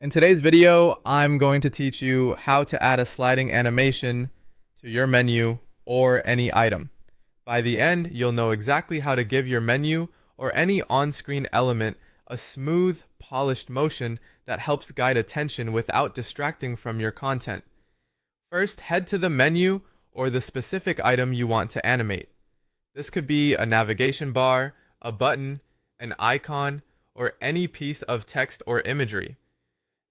In today's video, I'm going to teach you how to add a sliding animation to your menu or any item. By the end, you'll know exactly how to give your menu or any on-screen element a smooth, polished motion that helps guide attention without distracting from your content. First, head to the menu or the specific item you want to animate. This could be a navigation bar, a button, an icon, or any piece of text or imagery.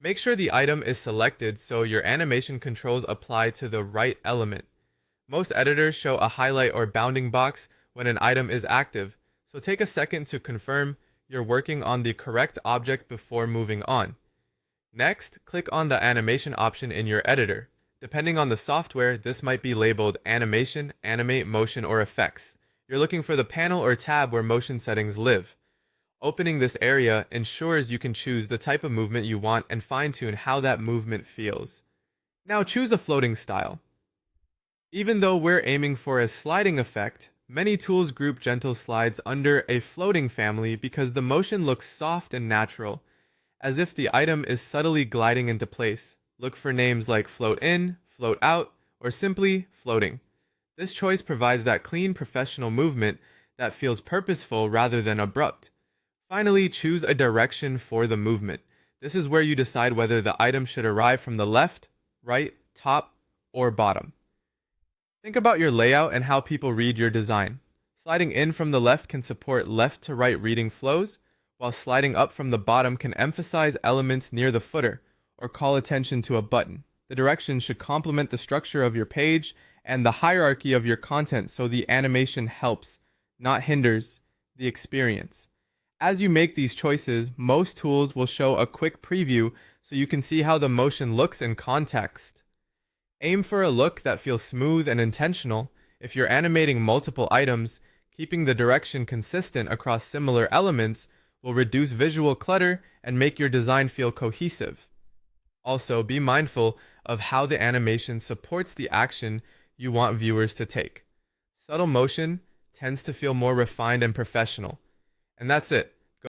Make sure the item is selected so your animation controls apply to the right element. Most editors show a highlight or bounding box when an item is active, so take a second to confirm you're working on the correct object before moving on. Next, click on the animation option in your editor. Depending on the software, this might be labeled Animation, Animate, Motion, or Effects. You're looking for the panel or tab where motion settings live. Opening this area ensures you can choose the type of movement you want and fine-tune how that movement feels. Now choose a floating style. Even though we're aiming for a sliding effect, many tools group gentle slides under a floating family because the motion looks soft and natural, as if the item is subtly gliding into place. Look for names like float in, float out, or simply floating. This choice provides that clean, professional movement that feels purposeful rather than abrupt. Finally, choose a direction for the movement. This is where you decide whether the item should arrive from the left, right, top, or bottom. Think about your layout and how people read your design. Sliding in from the left can support left to right reading flows, while sliding up from the bottom can emphasize elements near the footer or call attention to a button. The direction should complement the structure of your page and the hierarchy of your content so the animation helps, not hinders, the experience. As you make these choices, most tools will show a quick preview so you can see how the motion looks in context. Aim for a look that feels smooth and intentional. If you're animating multiple items, keeping the direction consistent across similar elements will reduce visual clutter and make your design feel cohesive. Also, be mindful of how the animation supports the action you want viewers to take. Subtle motion tends to feel more refined and professional. And that's it.